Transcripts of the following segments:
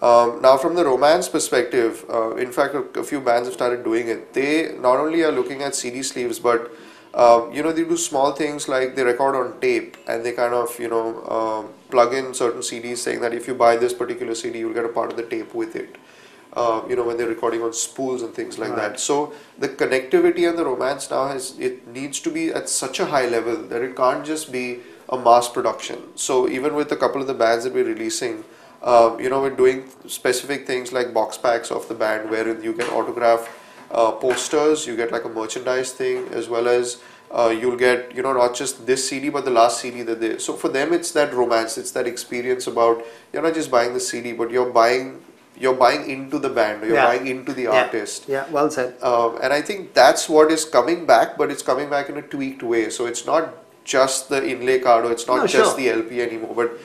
Now from the romance perspective, in fact a few bands have started doing it. They not only are looking at CD sleeves, but they do small things like they record on tape and they kind of, plug in certain CDs saying that if you buy this particular CD, you'll get a part of the tape with it. When they're recording on spools and things like that. So the connectivity and the romance now it needs to be at such a high level that it can't just be a mass production. So even with a couple of the bands that we're releasing, we're doing specific things like box packs of the band wherein you can autograph posters, you get like a merchandise thing, as well as you'll get, not just this CD but the last CD that they. So for them it's that romance, it's that experience about you're not just buying the CD but you're buying into the band, or you're buying into the artist. Yeah, well said. And I think that's what is coming back, but it's coming back in a tweaked way. So it's not just the inlay card, or it's not just the LP anymore, but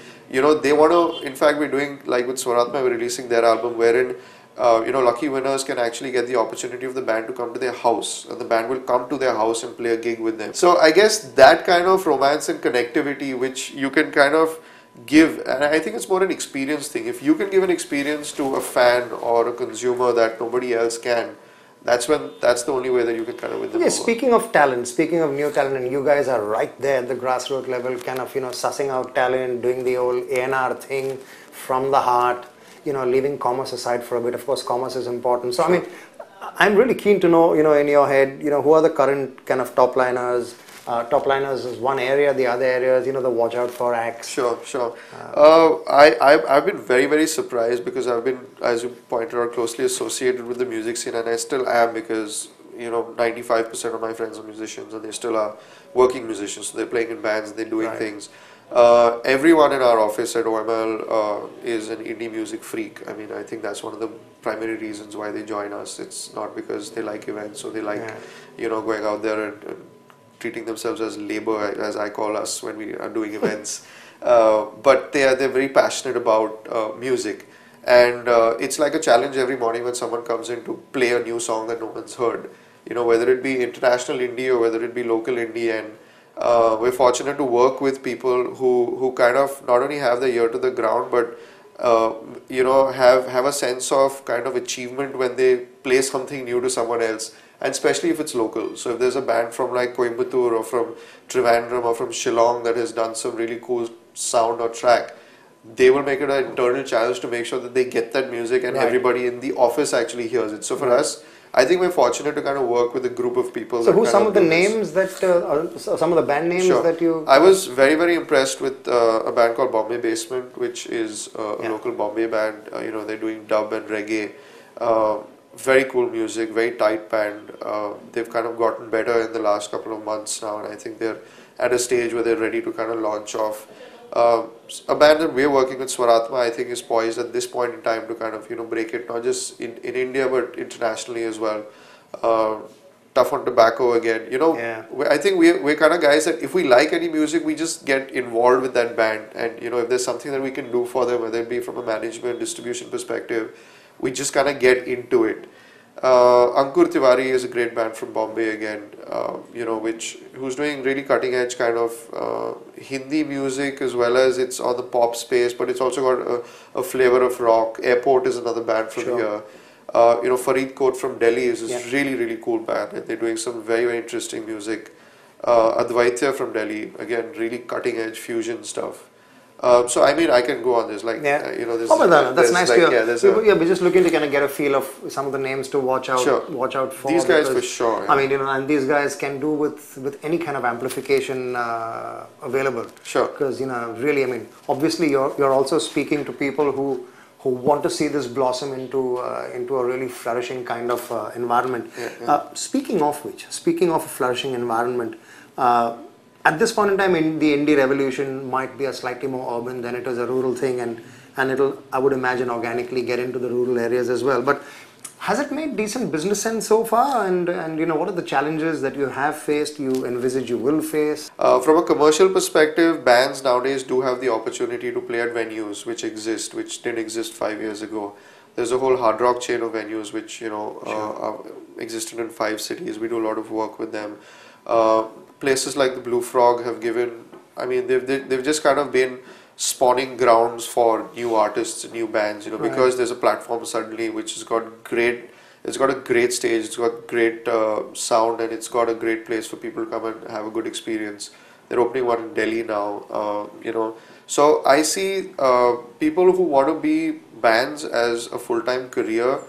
they want to, in fact we're doing, like with Swaratma, we're releasing their album wherein lucky winners can actually get the opportunity of the band to come to their house, and the band will come to their house and play a gig with them. So I guess that kind of romance and connectivity which you can kind of give, and I think it's more an experience thing. If you can give an experience to a fan or a consumer that nobody else can, that's the only way that you can kind of win them over. Speaking of talent, speaking of new talent, and you guys are right there at the grassroots level, kind of sussing out talent, doing the old A&R thing from the heart, leaving commerce aside for a bit. Of course, commerce is important. So I mean, I'm really keen to know, in your head, who are the current kind of top liners. Top liners is one area, the other area is, the watch out for acts. Sure. I've been very, very surprised because I've been, as you pointed out, closely associated with the music scene, and I still am because, 95% of my friends are musicians and they still are working musicians. So they're playing in bands, they're doing things. Everyone in our office at OML is an indie music freak. I mean, I think that's one of the primary reasons why they join us. It's not because they like events or they like, going out there and treating themselves as labor, as I call us when we are doing events, but they're very passionate about music, and it's like a challenge every morning when someone comes in to play a new song that no one's heard, whether it be international indie or whether it be local indie. And we're fortunate to work with people who kind of not only have the ear to the ground, but have a sense of kind of achievement when they play something new to someone else. And especially if it's local. So if there's a band from like Coimbatore or from Trivandrum or from Shillong that has done some really cool sound or track, they will make it an internal challenge to make sure that they get that music and everybody in the office actually hears it. So for us, I think we're fortunate to kind of work with a group of people. So who's some of the names that, some of the band names that you... I was very, very impressed with a band called Bombay Basement, which is a local Bombay band. They're doing dub and reggae. Very cool music, very tight band. They've kind of gotten better in the last couple of months now, and I think they're at a stage where they're ready to kind of launch off. A band that we're working with, Swaratma, I think is poised at this point in time to kind of break it, not just in India but internationally as well. Tough on Tobacco again. I think we're kind of guys that if we like any music, we just get involved with that band, and if there's something that we can do for them, whether it be from a management, distribution perspective, we just kind of get into it. Ankur Tiwari is a great band from Bombay again, who's doing really cutting edge kind of Hindi music, as well as it's on the pop space, but it's also got a flavor of rock. Airport is another band from here. Farid Kot from Delhi is a really, really cool band, and they're doing some very, very interesting music. Advaitya from Delhi, again, really cutting edge fusion stuff. So I mean, I can go on this, like, that's nice to hear. We're just looking to kind of get a feel of some of the names to watch out for. These guys for sure. I mean, and these guys can do with any kind of amplification available. Sure. Because really, I mean, obviously you're also speaking to people who want to see this blossom into a really flourishing kind of environment. Speaking of a flourishing environment. At this point in time, the indie revolution might be a slightly more urban than it is a rural thing, and it'll, I would imagine, organically get into the rural areas as well. But has it made decent business sense so far? And what are the challenges that you have faced, you envisage you will face? From a commercial perspective, bands nowadays do have the opportunity to play at venues which didn't exist 5 years ago. There's a whole hard rock chain of venues which existed in 5 cities. We do a lot of work with them. Places like the Blue Frog have given, I mean, they've just kind of been spawning grounds for new artists and new bands, because there's a platform suddenly which has got it's got a great stage, it's got great sound, and it's got a great place for people to come and have a good experience. They're opening one in Delhi now, So I see people who want to be bands as a full-time career,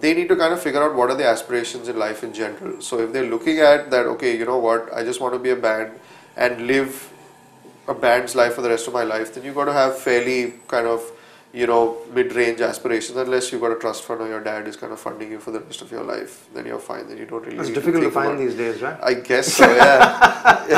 they need to kind of figure out what are their aspirations in life in general. So if they're looking at that, okay, you know what, I just want to be a band and live a band's life for the rest of my life, then you've got to have fairly kind of, mid-range aspirations. Unless you've got a trust fund or your dad is kind of funding you for the rest of your life, then you're fine. Then you don't really. It's difficult to find these days, right? I guess so, yeah.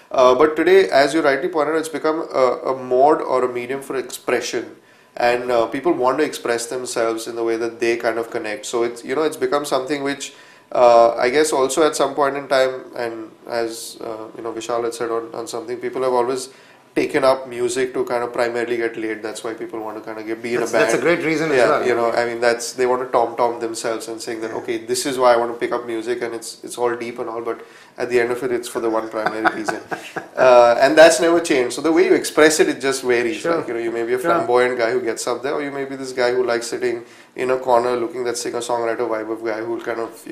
But today, as you rightly pointed out, it's become a mode or a medium for expression, and people want to express themselves in the way that they kind of connect. So it's it's become something which I guess also at some point in time, and as Vishal had said on something, people have always taken up music to kind of primarily get laid. That's why people want to kind of be in a band. That's a great reason as well. I mean, they want to tom themselves and saying that, okay, this is why I want to pick up music, and it's all deep and all, but at the end of it, it's for the one primary reason. And that's never changed. So the way you express it, it just varies. Sure. Like, you may be a flamboyant guy who gets up there, or you may be this guy who likes sitting in a corner looking that singer-songwriter vibe of guy who will kind of,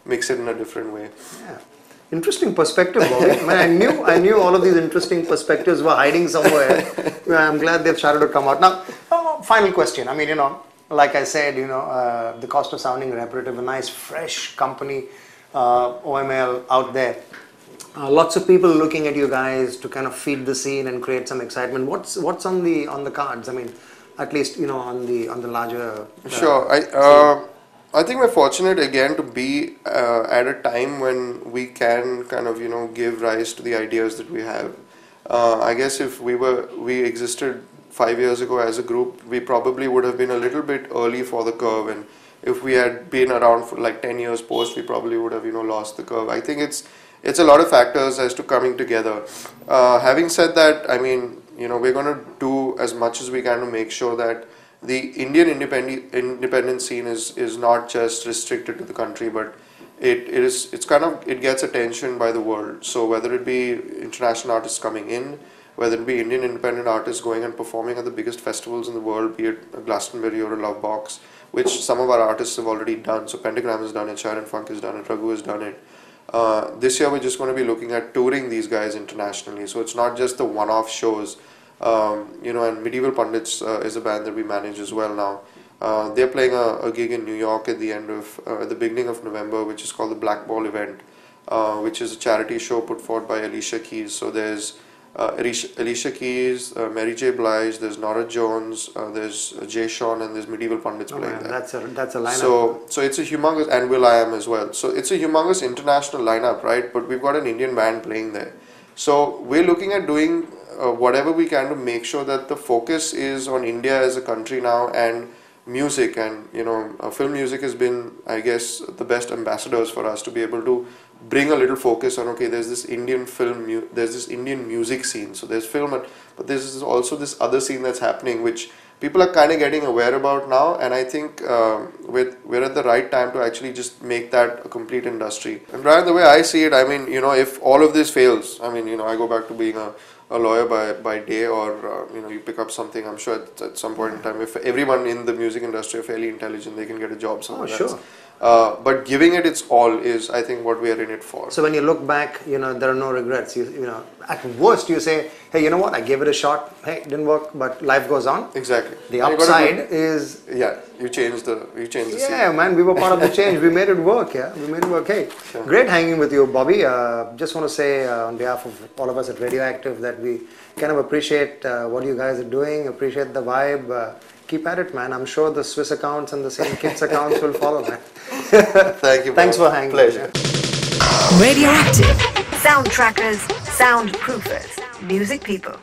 mix it in a different way. Yeah. Interesting perspective, Bobby. Man, I knew all of these interesting perspectives were hiding somewhere. I'm glad they've started to come out. Now, final question. I mean, like I said, the cost of sounding repetitive, a nice fresh company, OML out there. Lots of people looking at you guys to kind of feed the scene and create some excitement. What's on the cards? I mean, at least on the larger. Sure. I think we're fortunate again to be at a time when we can kind of give rise to the ideas that we have. I guess if we existed 5 years ago as a group, we probably would have been a little bit early for the curve, and if we had been around for like 10 years post, we probably would have lost the curve. I think it's a lot of factors as to coming together. Having said that, I mean we're going to do as much as we can to make sure that the Indian independent scene is not just restricted to the country, but it gets attention by the world. So whether it be international artists coming in, whether it be Indian independent artists going and performing at the biggest festivals in the world, be it a Glastonbury or a Lovebox, which some of our artists have already done. So Pentagram has done it, Sharon Funk has done it, Raghu has done it. This year we're just going to be looking at touring these guys internationally. So it's not just the one-off shows. And Medieval Pundits is a band that we manage as well now. They're playing a gig in New York at the beginning of November, which is called the Black Ball event, which is a charity show put forward by Alicia Keys. So there's Alicia Keys, Mary J. Blige, there's Nora Jones, there's Jay Sean, and there's Medieval Pundits playing there. That's a lineup. So it's a humongous, and will.i.am as well. So it's a humongous international lineup, right? But we've got an Indian band playing there. So we're looking at doing whatever we can to make sure that the focus is on India as a country now, and music, and film music has been, I guess, the best ambassadors for us to be able to bring a little focus on, okay, there's this Indian there's this Indian music scene, so there's film, but there's also this other scene that's happening which people are kind of getting aware about now, and I think we're at the right time to actually just make that a complete industry. And Brian, the way I see it, I mean, if all of this fails, I mean, I go back to being a lawyer by day, or you pick up something. I'm sure at some point in time, if everyone in the music industry are fairly intelligent, they can get a job somewhere else. Sure. But giving it its all is, I think, what we are in it for. So when you look back, there are no regrets. At worst, you say, hey, you know what? I gave it a shot. Hey, it didn't work, but life goes on. Exactly. The upside is you change the scene. Yeah, man, we were part of the change. We made it work. Yeah, we made it work. Hey, sure. Great hanging with you, Bobby. Just want to say on behalf of all of us at Radioactive that we kind of appreciate what you guys are doing. Appreciate the vibe. Keep at it, man. I'm sure the Swiss accounts and the same kids accounts will follow, man. Thank you. Thanks for hanging. Pleasure. Radioactive. Sound trackers, sound proofers, music people.